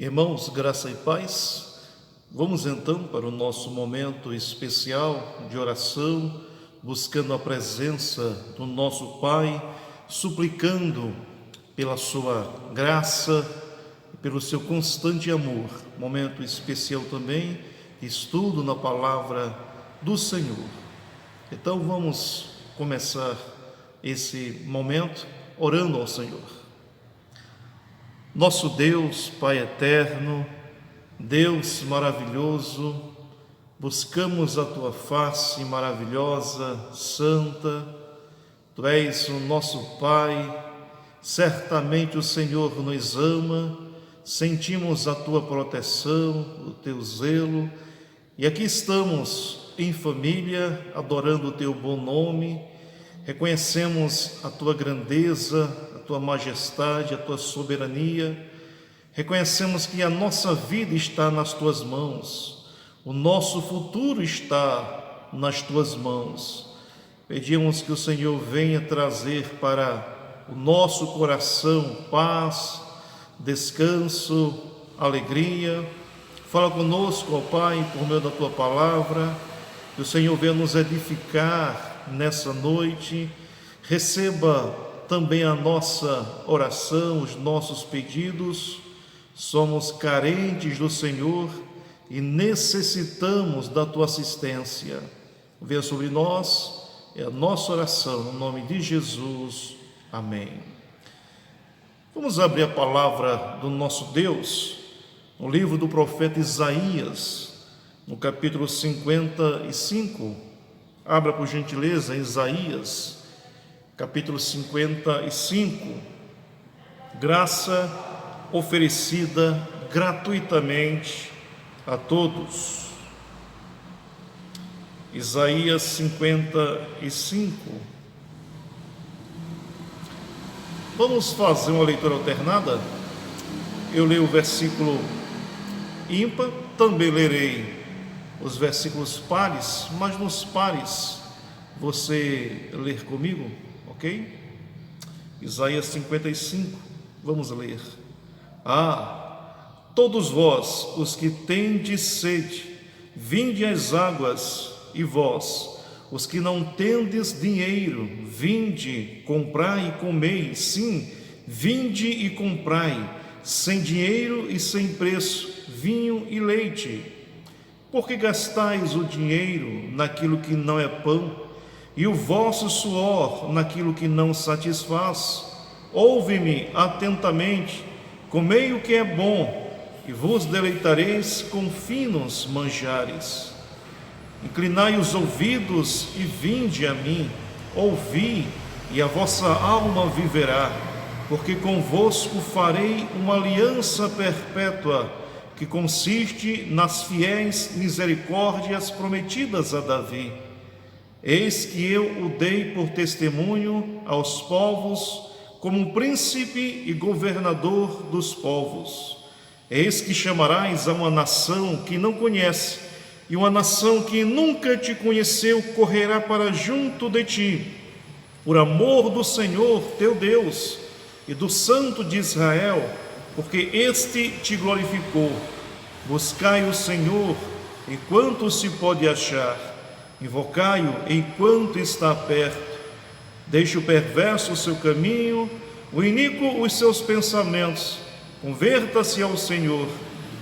Irmãos, graça e paz, vamos então para o nosso momento especial de oração, buscando a presença do nosso Pai, suplicando pela sua graça e pelo seu constante amor. Momento especial também, estudo na palavra do Senhor. Então vamos começar esse momento orando ao Senhor. Nosso Deus, Pai eterno, Deus maravilhoso, buscamos a Tua face maravilhosa, santa. Tu és o nosso Pai, certamente o Senhor nos ama, sentimos a Tua proteção, o Teu zelo, e aqui estamos em família, adorando o Teu bom nome, reconhecemos a Tua grandeza, a Tua majestade, a Tua soberania. Reconhecemos que a nossa vida está nas Tuas mãos, o nosso futuro está nas Tuas mãos. Pedimos que o Senhor venha trazer para o nosso coração paz, descanso, alegria. Fala conosco, ó Pai, por meio da Tua palavra, que o Senhor venha nos edificar nessa noite. Receba também a nossa oração, os nossos pedidos. Somos carentes do Senhor e necessitamos da Tua assistência. Venha sobre nós, é a nossa oração, no nome de Jesus. Amém. Vamos abrir a palavra do nosso Deus no livro do profeta Isaías, no capítulo 55. Abra por gentileza Isaías, capítulo 55, graça oferecida gratuitamente a todos. Isaías 55. Vamos fazer uma leitura alternada? Eu leio o versículo ímpar, também lerei os versículos pares, mas nos pares você ler comigo? Ok? Isaías 55, vamos ler. Todos vós, os que tendes sede, vinde às águas, e vós, os que não tendes dinheiro, vinde, comprai e comei, sim, vinde e comprai, sem dinheiro e sem preço, vinho e leite. Porque gastais o dinheiro naquilo que não é pão, e o vosso suor naquilo que não satisfaz? Ouve-me atentamente, comei o que é bom, e vos deleitareis com finos manjares. Inclinai os ouvidos e vinde a mim, ouvi, e a vossa alma viverá, porque convosco farei uma aliança perpétua, que consiste nas fiéis misericórdias prometidas a Davi. Eis que eu o dei por testemunho aos povos, como príncipe e governador dos povos. Eis que chamarás a uma nação que não conhece, e uma nação que nunca te conheceu correrá para junto de ti, por amor do Senhor teu Deus e do Santo de Israel, porque este te glorificou. Buscai o Senhor enquanto se pode achar, invocai-o enquanto está perto. Deixe o perverso o seu caminho, o iníquo os seus pensamentos. Converta-se ao Senhor,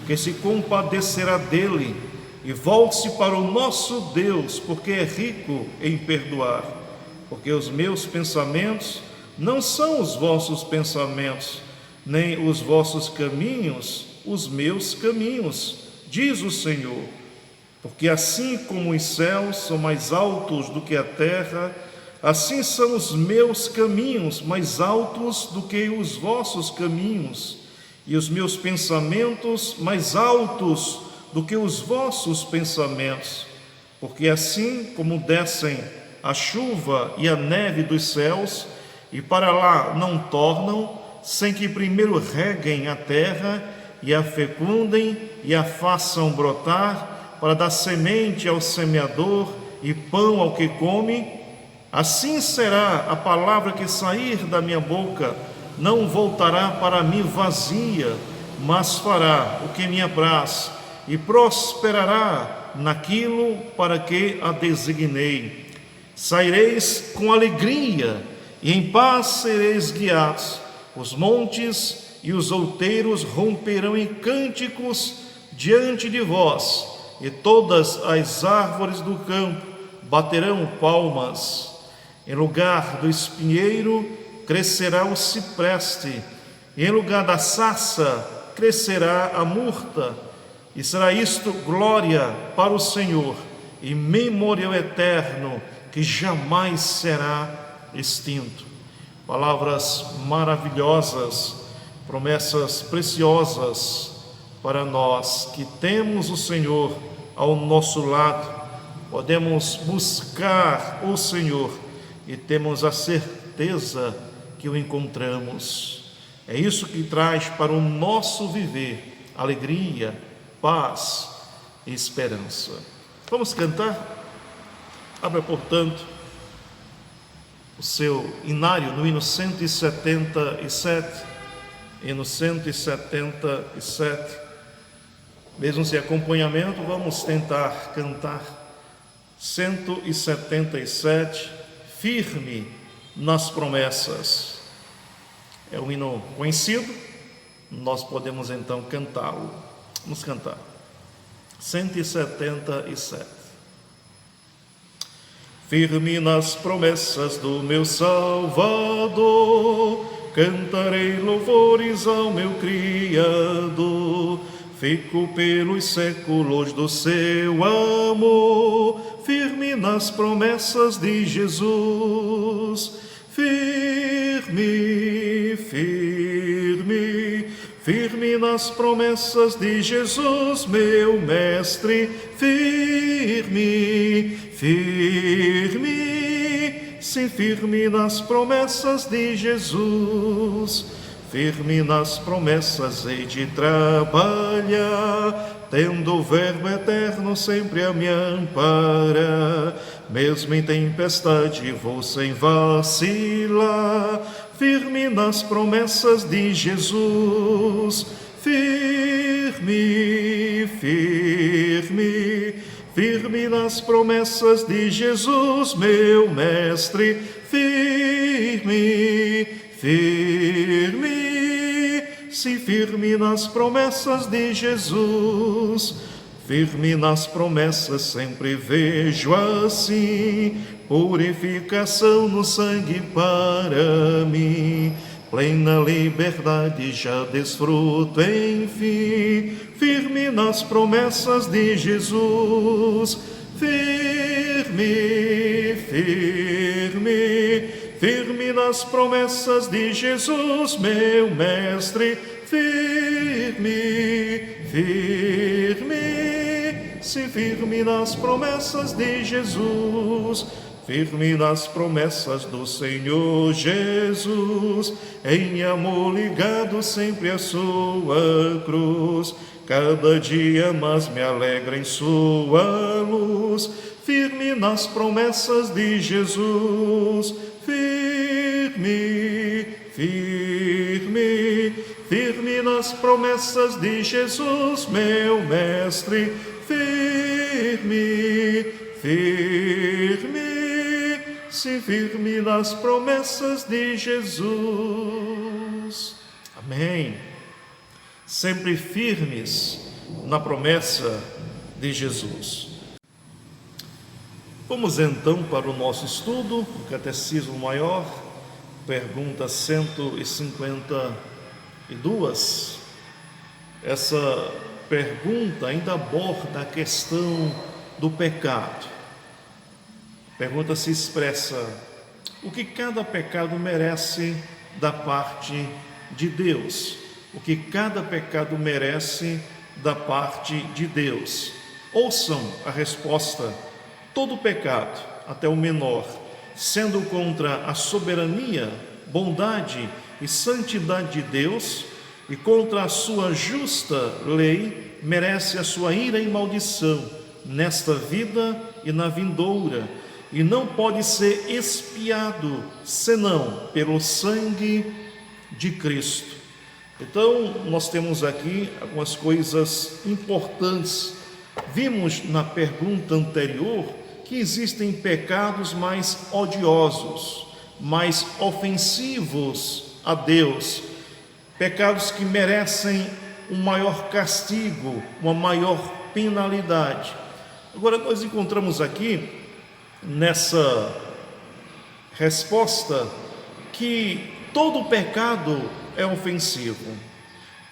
que se compadecerá dele, e volte-se para o nosso Deus, porque é rico em perdoar. Porque os meus pensamentos não são os vossos pensamentos, nem os vossos caminhos os meus caminhos, diz o Senhor. Porque assim como os céus são mais altos do que a terra, assim são os meus caminhos mais altos do que os vossos caminhos, e os meus pensamentos mais altos do que os vossos pensamentos. Porque assim como descem a chuva e a neve dos céus, e para lá não tornam, sem que primeiro reguem a terra, e a fecundem, e a façam brotar, para dar semente ao semeador e pão ao que come, assim será a palavra que sair da minha boca, não voltará para mim vazia, mas fará o que me apraz e prosperará naquilo para que a designei. Saireis com alegria e em paz sereis guiados. Os montes e os outeiros romperão em cânticos diante de vós, e todas as árvores do campo baterão palmas. Em lugar do espinheiro crescerá o cipreste, e em lugar da sarça crescerá a murta, e será isto glória para o Senhor e memorial eterno que jamais será extinto. Palavras maravilhosas, promessas preciosas para nós que temos o Senhor ao nosso lado. Podemos buscar o Senhor e temos a certeza que o encontramos. É isso que traz para o nosso viver alegria, paz e esperança. Vamos cantar? Abra, portanto, o seu inário no hino 177, hino 177, mesmo sem acompanhamento, vamos tentar cantar 177, firme nas promessas. É um hino conhecido, nós podemos então cantá-lo. Vamos cantar 177. Firme nas promessas do meu Salvador, cantarei louvores ao meu Criador. Fico pelos séculos do seu amor, firme nas promessas de Jesus. Firme, firme, firme nas promessas de Jesus, meu Mestre. Firme, firme, sim, firme nas promessas de Jesus. Firme nas promessas hei de trabalhar, tendo o Verbo eterno sempre a me amparar. Mesmo em tempestade vou sem vacilar, firme nas promessas de Jesus. Firme, firme, firme nas promessas de Jesus, meu Mestre. Firme, firme, sim, firme nas promessas de Jesus. Firme nas promessas sempre vejo assim, purificação no sangue para mim. Plena liberdade já desfruto enfim, firme nas promessas de Jesus. Firme, firme, firme nas promessas de Jesus, meu Mestre. Firme, firme, sim, firme nas promessas de Jesus. Firme nas promessas do Senhor Jesus, em amor ligado sempre à sua cruz. Cada dia mais me alegra em sua luz, firme nas promessas de Jesus. Firme, firme, firme nas promessas de Jesus, meu Mestre. Firme, firme, sim, firme nas promessas de Jesus. Amém. Sempre firmes na promessa de Jesus. Vamos então para o nosso estudo, o Catecismo Maior, pergunta 152. Essa pergunta ainda aborda a questão do pecado. A pergunta se expressa: o que cada pecado merece da parte de Deus? O que cada pecado merece da parte de Deus? Ouçam a resposta: todo pecado, até o menor, sendo contra a soberania, bondade e santidade de Deus e contra a sua justa lei, merece a sua ira e maldição nesta vida e na vindoura, e não pode ser expiado senão pelo sangue de Cristo. Então, nós temos aqui algumas coisas importantes. Vimos na pergunta anterior que existem pecados mais odiosos, mais ofensivos a Deus, pecados que merecem um maior castigo, uma maior penalidade. Agora, nós encontramos aqui nessa resposta que todo pecado é ofensivo.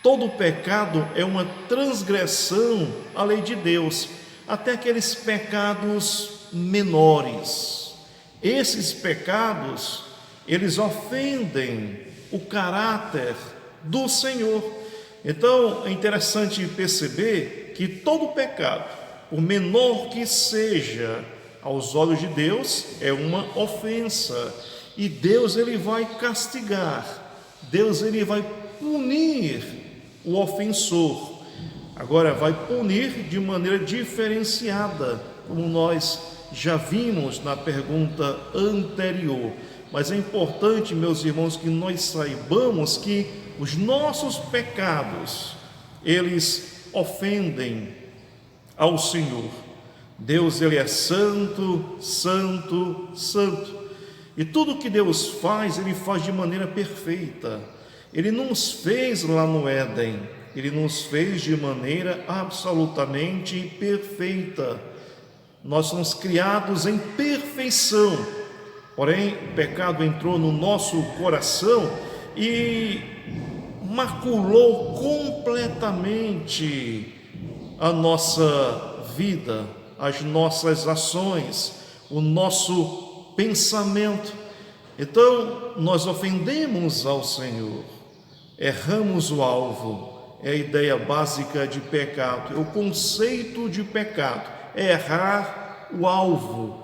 Todo pecado é uma transgressão à lei de Deus, até aqueles pecados menores. Esses pecados, eles ofendem o caráter do Senhor. Então, é interessante perceber que todo pecado, por menor que seja, aos olhos de Deus, é uma ofensa. E Deus, ele vai castigar. Deus, ele vai punir o ofensor. Agora, vai punir de maneira diferenciada, como nós já vimos na pergunta anterior. Mas é importante, meus irmãos, que nós saibamos que os nossos pecados, eles ofendem ao Senhor. Deus, ele é santo, santo, santo. E tudo que Deus faz, ele faz de maneira perfeita. Ele nos fez lá no Éden, ele nos fez de maneira absolutamente perfeita. Nós somos criados em perfeição. Porém, o pecado entrou no nosso coração e maculou completamente a nossa vida, as nossas ações, o nosso pensamento. Então, nós ofendemos ao Senhor, erramos o alvo. É a ideia básica de pecado, é o conceito de pecado, é errar o alvo.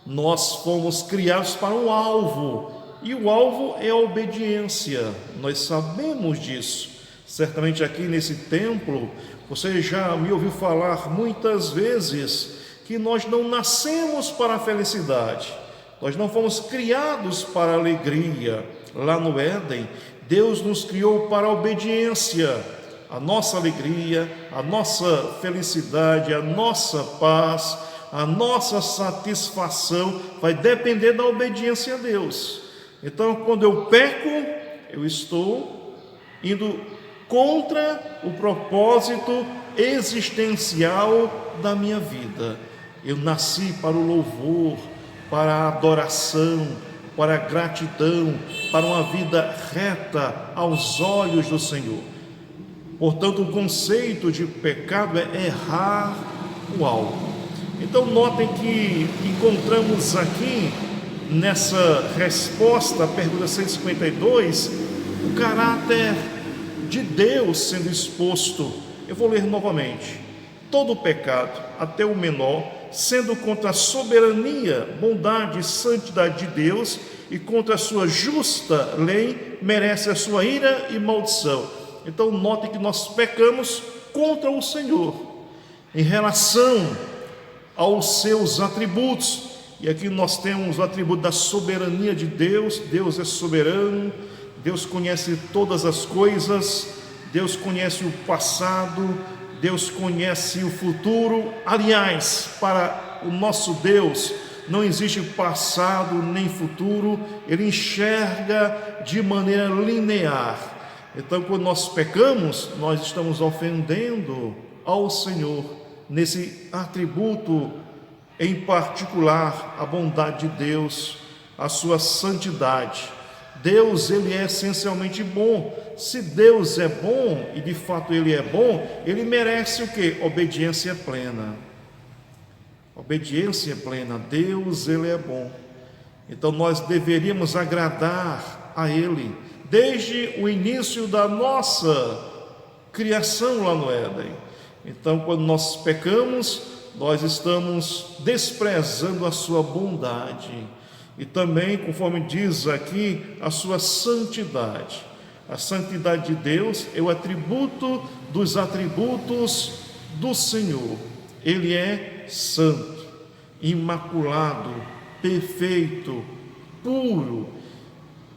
Nós fomos criados para um alvo, e o alvo é a obediência. Nós sabemos disso. Certamente aqui nesse templo, você já me ouviu falar muitas vezes que nós não nascemos para a felicidade, nós não fomos criados para a alegria. Lá no Éden, Deus nos criou para a obediência. A nossa alegria, a nossa felicidade, a nossa paz, a nossa satisfação vai depender da obediência a Deus. Então, quando eu peco, eu estou indo contra o propósito existencial da minha vida. Eu nasci para o louvor, para a adoração, para a gratidão, para uma vida reta aos olhos do Senhor. Portanto, o conceito de pecado é errar o alvo. Então, notem que encontramos aqui, nessa resposta à pergunta 152, o caráter de Deus sendo exposto. Eu vou ler novamente. Todo pecado, até o menor, sendo contra a soberania, bondade e santidade de Deus e contra a sua justa lei, merece a sua ira e maldição. Então, note que nós pecamos contra o Senhor em relação aos seus atributos. E aqui nós temos o atributo da soberania de Deus. Deus é soberano, Deus conhece todas as coisas, Deus conhece o passado, Deus conhece o futuro. Aliás, para o nosso Deus não existe passado nem futuro, Ele enxerga de maneira linear. Então, quando nós pecamos, nós estamos ofendendo ao Senhor nesse atributo, em particular, a bondade de Deus, a sua santidade. Deus, ele é essencialmente bom. Se Deus é bom, e de fato ele é bom, ele merece o quê? Obediência plena. Obediência plena. Deus, ele é bom. Então nós deveríamos agradar a ele desde o início da nossa criação lá no Éden. Então, quando nós pecamos, nós estamos desprezando a sua bondade e também, conforme diz aqui, a sua santidade. A santidade de Deus é o atributo dos atributos do Senhor. Ele é santo, imaculado, perfeito, puro.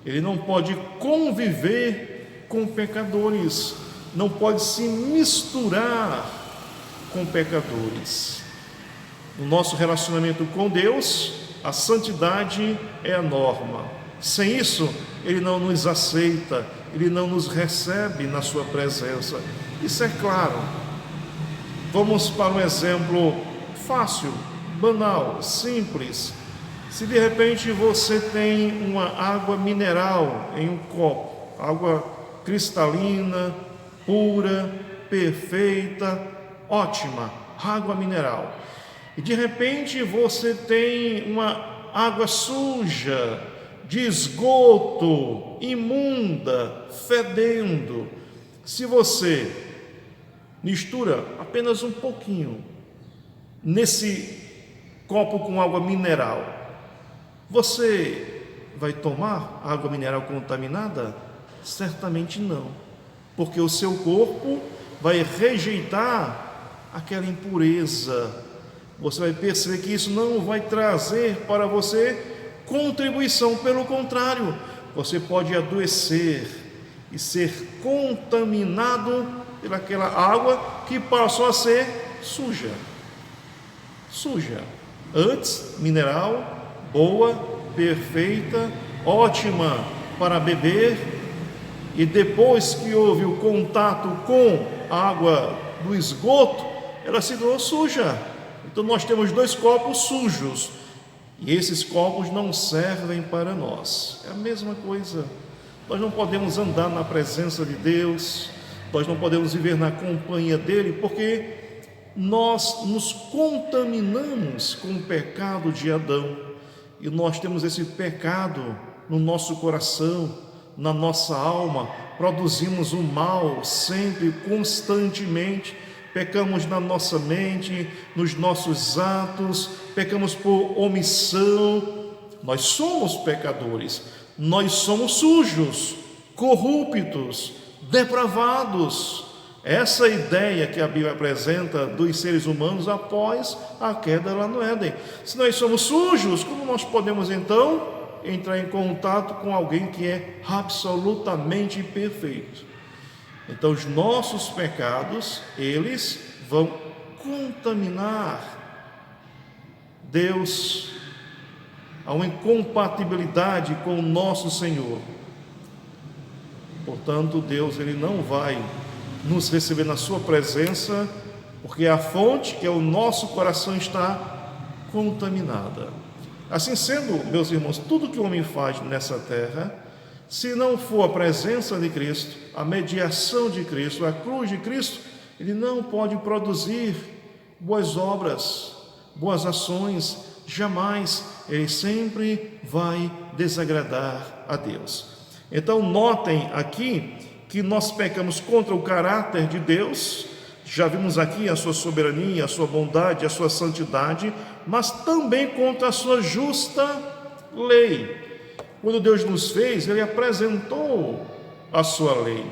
Ele não pode conviver com pecadores, não pode se misturar com pecadores. No nosso relacionamento com Deus, a santidade é a norma. Sem isso, Ele não nos aceita, Ele não nos recebe na sua presença. Isso é claro. Vamos para um exemplo fácil, banal, simples. Se de repente você tem uma água mineral em um copo, água cristalina, pura, perfeita, ótima, água mineral. E de repente você tem uma água suja, de esgoto, imunda, fedendo. Se você mistura apenas um pouquinho nesse copo com água mineral, você vai tomar água mineral contaminada? Certamente não, porque o seu corpo vai rejeitar aquela impureza. Você vai perceber que isso não vai trazer para você contribuição, pelo contrário, você pode adoecer e ser contaminado pelaquela água que passou a ser suja. Antes, mineral, boa, perfeita, ótima para beber, e depois que houve o contato com a água do esgoto, ela se tornou suja. Então nós temos 2 copos sujos, e esses copos não servem para nós. É a mesma coisa. Nós não podemos andar na presença de Deus, nós não podemos viver na companhia dEle, porque nós nos contaminamos com o pecado de Adão, e nós temos esse pecado no nosso coração, na nossa alma, produzimos o mal sempre, constantemente. Pecamos na nossa mente, nos nossos atos, pecamos por omissão. Nós somos pecadores, nós somos sujos, corruptos, depravados. Essa ideia que a Bíblia apresenta dos seres humanos após a queda lá no Éden. Se nós somos sujos, como nós podemos então entrar em contato com alguém que é absolutamente perfeito? Então os nossos pecados, eles vão contaminar Deus. Há uma incompatibilidade com o nosso Senhor. Portanto, Deus, Ele não vai nos receber na sua presença, porque a fonte, que é o nosso coração, está contaminada. Assim sendo, meus irmãos, tudo que o homem faz nessa terra, se não for a presença de Cristo, a mediação de Cristo, a cruz de Cristo, ele não pode produzir boas obras, boas ações, jamais. Ele sempre vai desagradar a Deus. Então notem aqui que nós pecamos contra o caráter de Deus. Já vimos aqui a sua soberania, a sua bondade, a sua santidade, mas também contra a sua justa lei. Quando Deus nos fez, Ele apresentou a sua lei,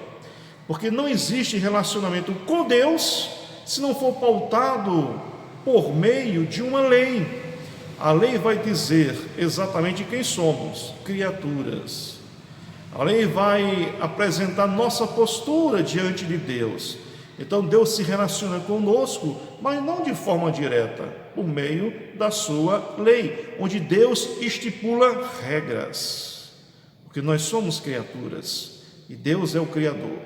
porque não existe relacionamento com Deus se não for pautado por meio de uma lei. A lei vai dizer exatamente quem somos, criaturas. A lei vai apresentar nossa postura diante de Deus. Então Deus se relaciona conosco, mas não de forma direta, por meio da sua lei, onde Deus estipula regras, porque nós somos criaturas e Deus é o Criador.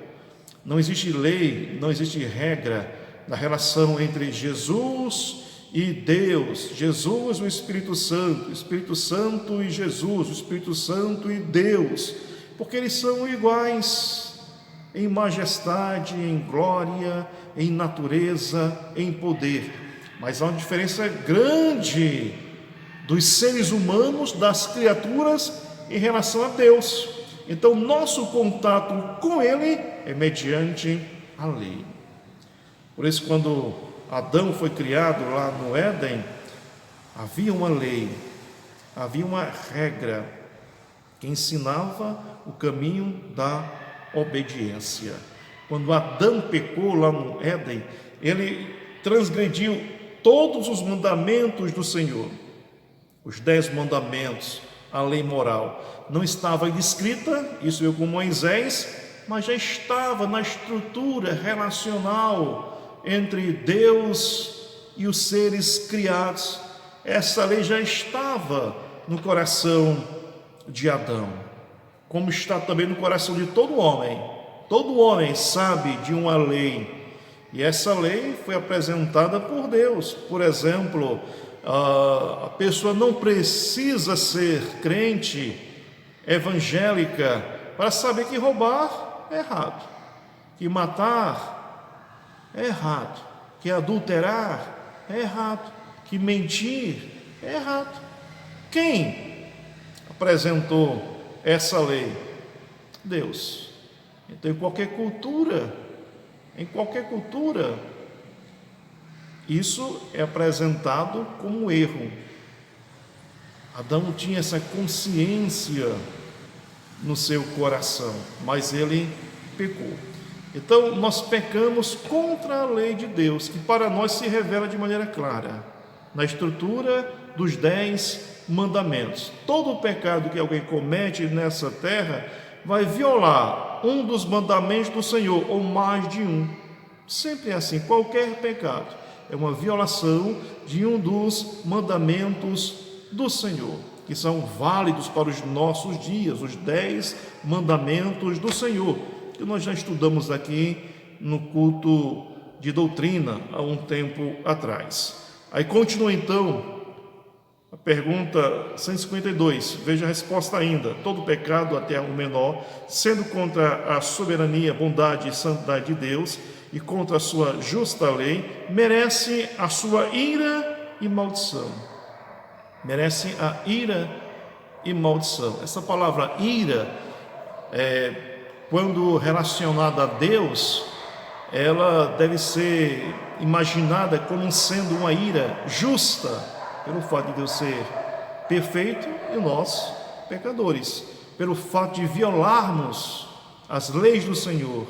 Não existe lei, não existe regra na relação entre Jesus e Deus, Jesus o Espírito Santo e Jesus, o Espírito Santo e Deus, porque eles são iguais em majestade, em glória, em natureza, em poder. Mas há uma diferença grande dos seres humanos, das criaturas, em relação a Deus. Então, nosso contato com Ele é mediante a lei. Por isso, quando Adão foi criado lá no Éden, havia uma lei, havia uma regra que ensinava o caminho da obediência. Quando Adão pecou lá no Éden, ele transgrediu todos os mandamentos do Senhor. Os 10 mandamentos, a lei moral, não estava escrita, isso veio com Moisés, mas já estava na estrutura relacional entre Deus e os seres criados. Essa lei já estava no coração de Adão, como está também no coração de todo homem. Todo homem sabe de uma lei, e essa lei foi apresentada por Deus. Por exemplo, a pessoa não precisa ser crente, evangélica, para saber que roubar é errado, que matar é errado, que adulterar é errado, que mentir é errado. Quem apresentou essa lei? Deus. Então, em qualquer cultura, isso é apresentado como erro. Adão tinha essa consciência no seu coração, mas ele pecou. Então, nós pecamos contra a lei de Deus, que para nós se revela de maneira clara na estrutura dos 10 mandamentos. Todo pecado que alguém comete nessa terra vai violar um dos mandamentos do Senhor, ou mais de um. Sempre é assim, qualquer pecado é uma violação de um dos mandamentos do Senhor, que são válidos para os nossos dias, os 10 mandamentos do Senhor, que nós já estudamos aqui no culto de doutrina há um tempo atrás. Aí continua então a pergunta 152, veja a resposta ainda. Todo pecado, até o menor, sendo contra a soberania, bondade e santidade de Deus e contra a sua justa lei, merece a sua ira e maldição. Merece a ira e maldição. Essa palavra ira, quando relacionada a Deus, ela deve ser imaginada como sendo uma ira justa, pelo fato de Deus ser perfeito e nós pecadores, pelo fato de violarmos as leis do Senhor,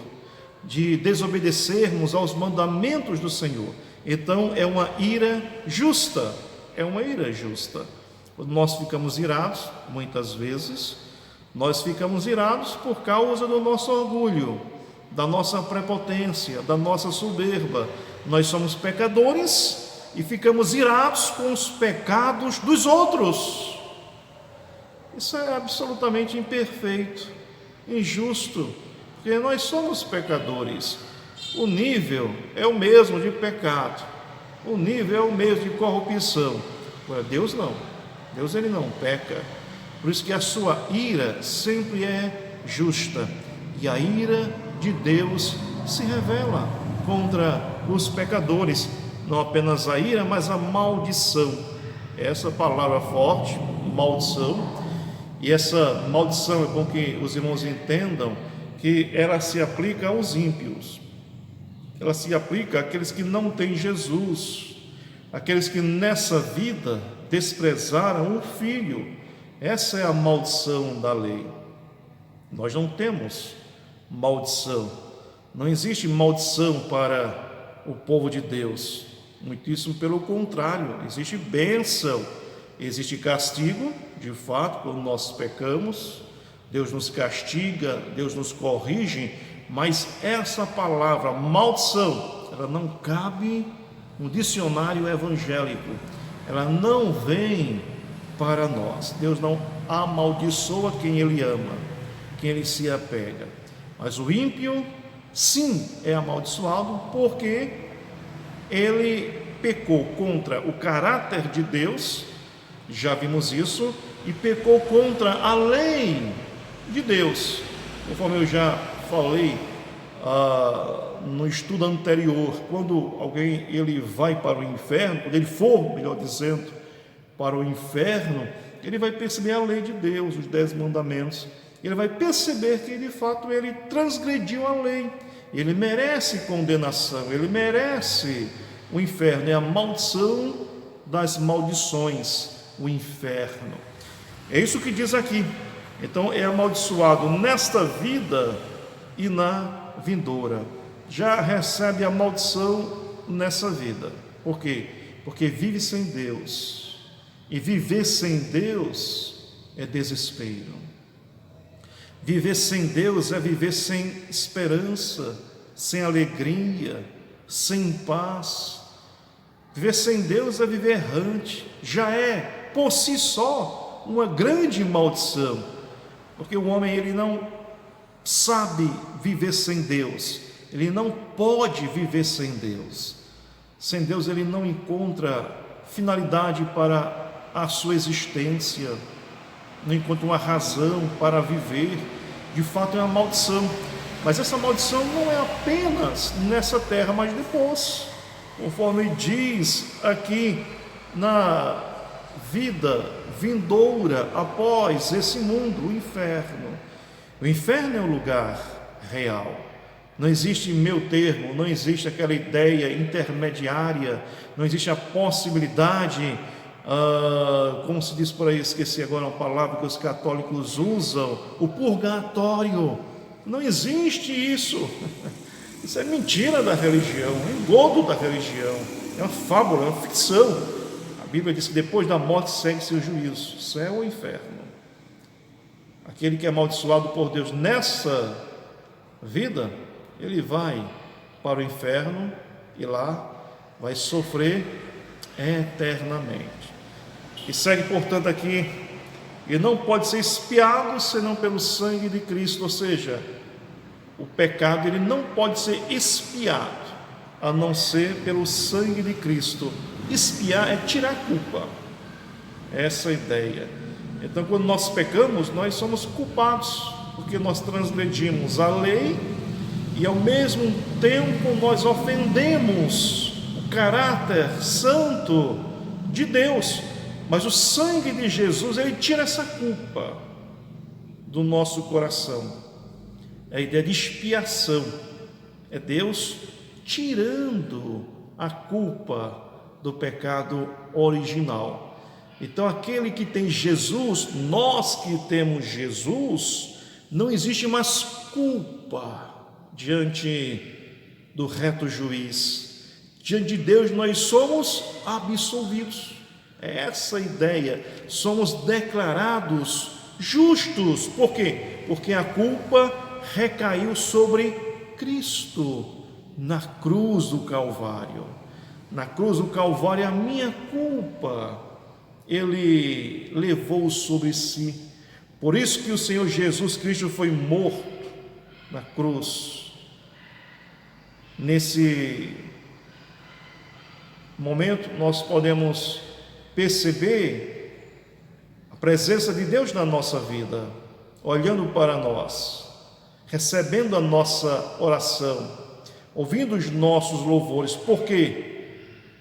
de desobedecermos aos mandamentos do Senhor. Então é uma ira justa, Quando nós ficamos irados, muitas vezes, nós ficamos irados por causa do nosso orgulho, da nossa prepotência, da nossa soberba. Nós somos pecadores e ficamos irados com os pecados dos outros. Isso é absolutamente imperfeito, injusto, porque nós somos pecadores. O nível é o mesmo de pecado, o nível é o mesmo de corrupção. Agora, Deus não, Deus ele não peca, por isso que a sua ira sempre é justa, e a ira de Deus se revela contra os pecadores, não apenas a ira, mas a maldição. Essa palavra forte, maldição, e essa maldição é bom que os irmãos entendam que ela se aplica aos ímpios, ela se aplica àqueles que não têm Jesus, aqueles que nessa vida desprezaram o Filho. Essa é a maldição da lei. Nós não temos maldição, não existe maldição para o povo de Deus, muitíssimo pelo contrário, existe bênção, existe castigo, de fato, quando nós pecamos, Deus nos castiga, Deus nos corrige, mas essa palavra maldição, ela não cabe no dicionário evangélico, ela não vem para nós. Deus não amaldiçoa quem Ele ama, quem Ele se apega, mas o ímpio, sim, é amaldiçoado, porque ele pecou contra o caráter de Deus, já vimos isso, e pecou contra a lei de Deus, conforme eu já falei no estudo anterior. Quando alguém ele vai para o inferno, quando ele for, melhor dizendo, para o inferno, ele vai perceber a lei de Deus, os 10 mandamentos, ele vai perceber que de fato ele transgrediu a lei, ele merece condenação, ele merece o inferno. É a maldição das maldições, o inferno. É isso que diz aqui. Então é amaldiçoado nesta vida e na vindoura. Já recebe a maldição nessa vida. Por quê? Porque vive sem Deus. E viver sem Deus é desespero. Viver sem Deus é viver sem esperança, sem alegria, sem paz. Viver sem Deus é viver errante, já é por si só uma grande maldição, porque o homem ele não sabe viver sem Deus, ele não pode viver sem Deus. Sem Deus ele não encontra finalidade para a sua existência, não encontra uma razão para viver. De fato é uma maldição, mas essa maldição não é apenas nessa terra, mas depois, conforme diz aqui na vida vindoura após esse mundo, o inferno. O inferno é um lugar real. Não existe meio termo, não existe aquela ideia intermediária, não existe a possibilidade, como se diz por aí, esqueci agora uma palavra que os católicos usam, o purgatório. Não existe isso. Isso é mentira da religião, é um engodo da religião, é uma fábula, é uma ficção. A Bíblia diz que depois da morte segue-se o juízo, céu ou inferno. Aquele que é amaldiçoado por Deus nessa vida, ele vai para o inferno e lá vai sofrer eternamente. E segue, portanto, aqui, e não pode ser expiado senão pelo sangue de Cristo, ou seja, o pecado ele não pode ser expiado a não ser pelo sangue de Cristo. Expiar é tirar a culpa, essa é a ideia. Então, quando nós pecamos, nós somos culpados, porque nós transgredimos a lei e ao mesmo tempo nós ofendemos o caráter santo de Deus. Mas o sangue de Jesus, ele tira essa culpa do nosso coração. É a ideia de expiação, é Deus tirando a culpa do pecado original. Então, aquele que tem Jesus, nós que temos Jesus, não existe mais culpa diante do reto juiz. Diante de Deus nós somos absolvidos. É essa a ideia, somos declarados justos. Por quê? Porque a culpa recaiu sobre Cristo na cruz do Calvário. Na cruz do Calvário, a minha culpa Ele levou sobre si. Por isso que o Senhor Jesus Cristo foi morto na cruz. Nesse momento nós podemos perceber a presença de Deus na nossa vida, olhando para nós, recebendo a nossa oração, ouvindo os nossos louvores. Por quê?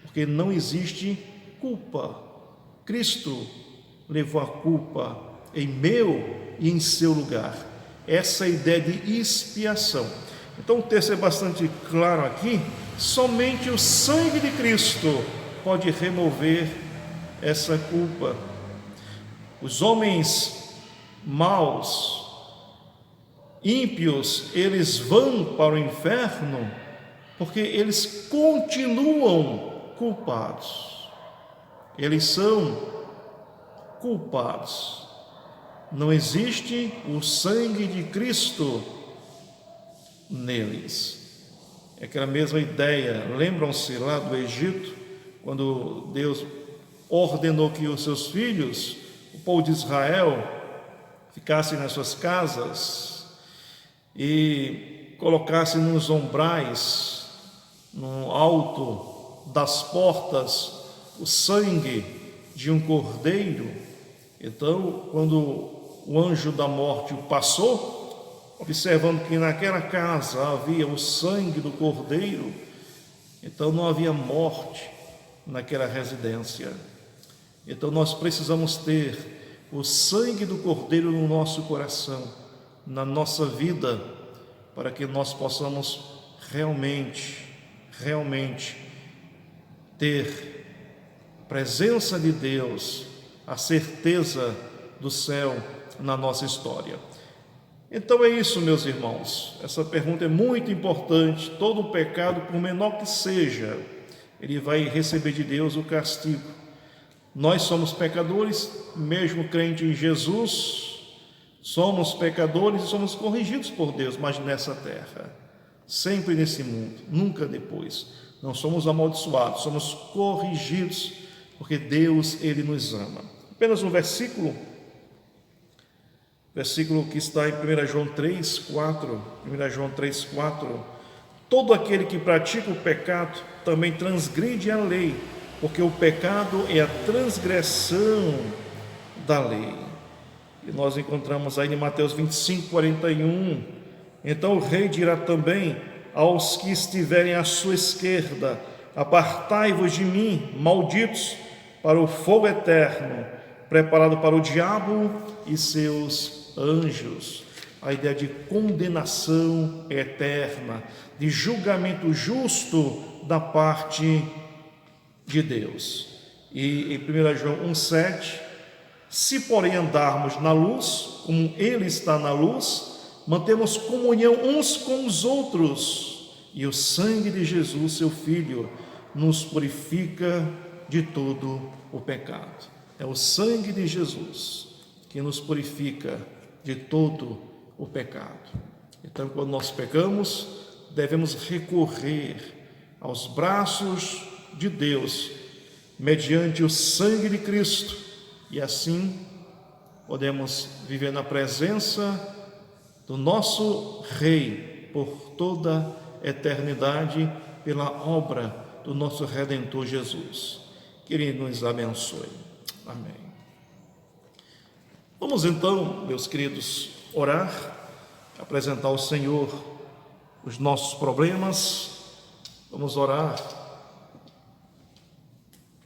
Porque não existe culpa. Cristo levou a culpa em meu e em seu lugar. Essa é a ideia de expiação. Então o texto é bastante claro aqui. Somente o sangue de Cristo pode remover essa culpa. Os homens maus, ímpios, eles vão para o inferno porque eles continuam culpados. Eles são culpados. Não existe o sangue de Cristo neles. É aquela mesma ideia. Lembram-se lá do Egito, quando Deus ordenou que os seus filhos, o povo de Israel, ficassem nas suas casas e colocassem nos umbrais, no alto das portas, o sangue de um cordeiro. Então, quando o anjo da morte passou, observando que naquela casa havia o sangue do cordeiro, então não havia morte naquela residência. Então nós precisamos ter o sangue do cordeiro no nosso coração, na nossa vida, para que nós possamos realmente ter a presença de Deus, a certeza do céu na nossa história. Então é isso, meus irmãos. Essa pergunta é muito importante. Todo pecado, por menor que seja, ele vai receber de Deus o castigo. Nós somos pecadores, mesmo crente em Jesus, Somos pecadores e somos corrigidos por Deus, mas nessa terra, sempre nesse mundo, nunca depois. Não somos amaldiçoados, somos corrigidos, porque Deus, Ele nos ama. Apenas um versículo que está em 1 João 3,4. 1 João 3,4. Todo aquele que pratica o pecado também transgride a lei, porque o pecado é a transgressão da lei. E nós encontramos aí em Mateus 25:41. Então o rei dirá também aos que estiverem à sua esquerda: apartai-vos de mim, malditos, para o fogo eterno, preparado para o diabo e seus anjos. A ideia de condenação eterna, de julgamento justo da parte de Deus. E em 1 João 1,7: se porém andarmos na luz, como Ele está na luz, mantemos comunhão uns com os outros, e o sangue de Jesus, seu Filho, nos purifica de todo o pecado. É o sangue de Jesus que nos purifica de todo o pecado. Então, quando nós pecamos, devemos recorrer aos braços de Deus, mediante o sangue de Cristo, e assim podemos viver na presença do nosso Rei por toda a eternidade, pela obra do nosso Redentor Jesus. Que Ele nos abençoe. Amém. Vamos então, meus queridos, orar, apresentar ao Senhor os nossos problemas. Vamos orar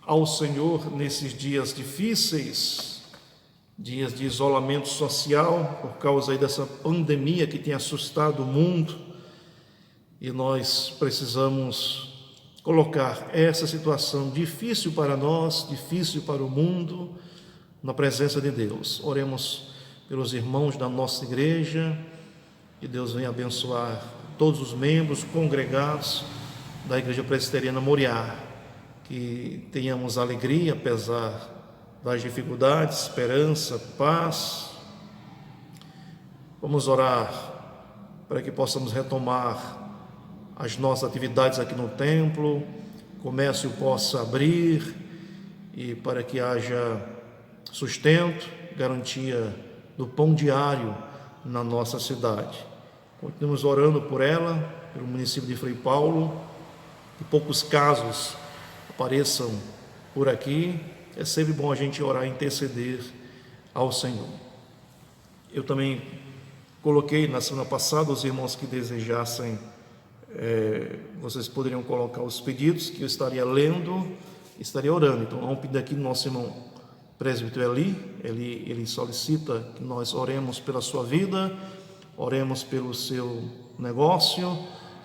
ao Senhor nesses dias difíceis, dias de isolamento social, por causa aí dessa pandemia que tem assustado o mundo, e nós precisamos colocar essa situação difícil para nós, difícil para o mundo, na presença de Deus. Oremos pelos irmãos da nossa igreja, que Deus venha abençoar todos os membros congregados da Igreja Presbiteriana Moriá, que tenhamos alegria apesar das dificuldades, esperança, paz. Vamos orar para que possamos retomar as nossas atividades aqui no templo, o comércio possa abrir, e para que haja sustento, garantia do pão diário na nossa cidade. Continuamos orando por ela, pelo município de Frei Paulo, que poucos casos apareçam por aqui. É sempre bom a gente orar e interceder ao Senhor. Eu também coloquei na semana passada os irmãos que desejassem, vocês poderiam colocar os pedidos que eu estaria lendo, estaria orando. Então, há um pedido aqui do nosso irmão presbítero Eli, ele solicita que nós oremos pela sua vida, oremos pelo seu negócio,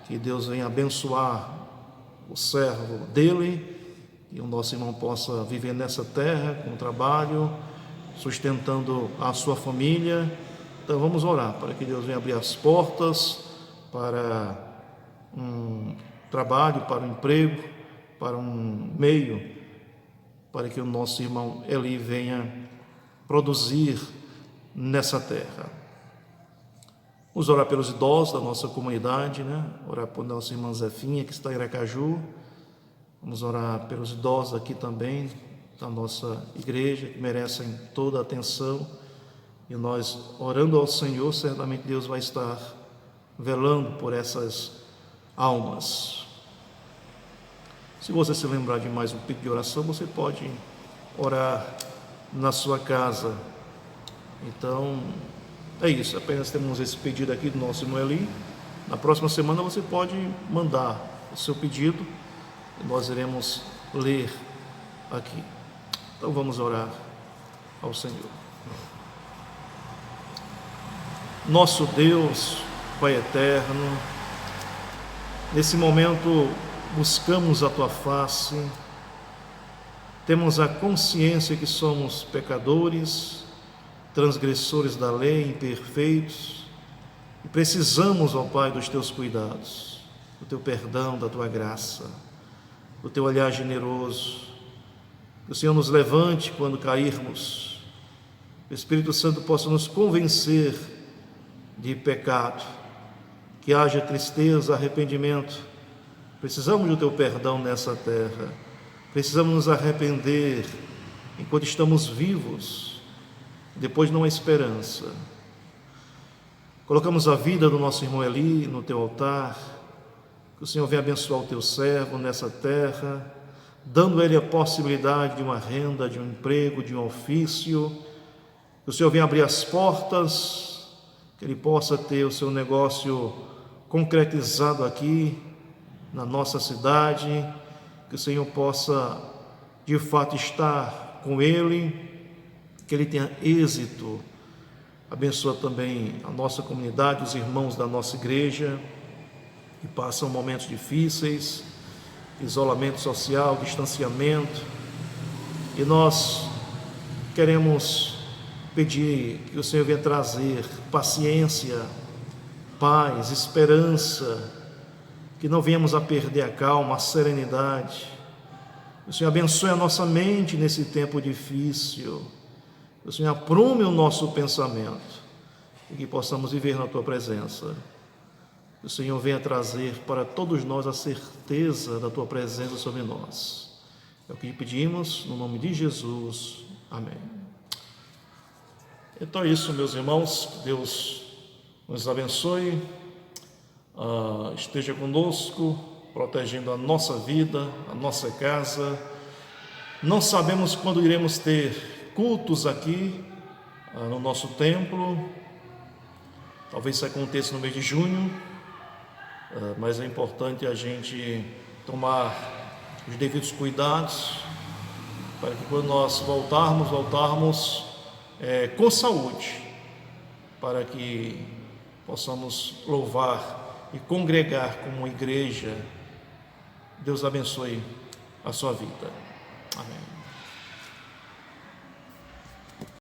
que Deus venha abençoar o servo dele, e o nosso irmão possa viver nessa terra com trabalho, sustentando a sua família. Então vamos orar para que Deus venha abrir as portas para um trabalho, para um emprego, para um meio, para que o nosso irmão Eli venha produzir nessa terra. Vamos orar pelos idosos da nossa comunidade, né? Orar por nossa irmã Zefinha, que está em Aracaju. Vamos orar pelos idosos aqui também, da nossa igreja, que merecem toda a atenção. E nós, orando ao Senhor, certamente Deus vai estar velando por essas almas. Se você se lembrar de mais um pedido de oração, você pode orar na sua casa. Então, é isso. Apenas temos esse pedido aqui do nosso irmão Eli. Na próxima semana você pode mandar o seu pedido, nós iremos ler aqui. Então vamos orar ao Senhor. Nosso Deus, Pai eterno, nesse momento buscamos a Tua face, temos a consciência que somos pecadores, transgressores da lei, imperfeitos, e precisamos, ó Pai, dos Teus cuidados, do Teu perdão, da Tua graça, do Teu olhar generoso. Que o Senhor nos levante quando cairmos, o Espírito Santo possa nos convencer de pecado, que haja tristeza, arrependimento. Precisamos do teu perdão nessa terra, precisamos nos arrepender enquanto estamos vivos, depois não há esperança. Colocamos a vida do nosso irmão Eli no teu altar, que o Senhor venha abençoar o teu servo nessa terra, dando a ele a possibilidade de uma renda, de um emprego, de um ofício, que o Senhor venha abrir as portas, que ele possa ter o seu negócio concretizado aqui na nossa cidade, que o Senhor possa de fato estar com ele, que ele tenha êxito. Abençoa também a nossa comunidade, os irmãos da nossa igreja, que passam momentos difíceis, isolamento social, distanciamento, e nós queremos pedir que o Senhor venha trazer paciência, paz, esperança, que não venhamos a perder a calma, a serenidade. O Senhor abençoe a nossa mente nesse tempo difícil. O Senhor aprume o nosso pensamento e que possamos viver na Tua presença. O Senhor venha trazer para todos nós a certeza da Tua presença sobre nós. É o que pedimos, no nome de Jesus. Amém. Então é isso, meus irmãos. Que Deus nos abençoe, esteja conosco, protegendo a nossa vida, a nossa casa. Não sabemos quando iremos ter cultos aqui no nosso templo. Talvez isso aconteça no mês de junho, mas é importante a gente tomar os devidos cuidados para que quando nós voltarmos com saúde, para que possamos louvar e congregar como igreja. Deus abençoe a sua vida.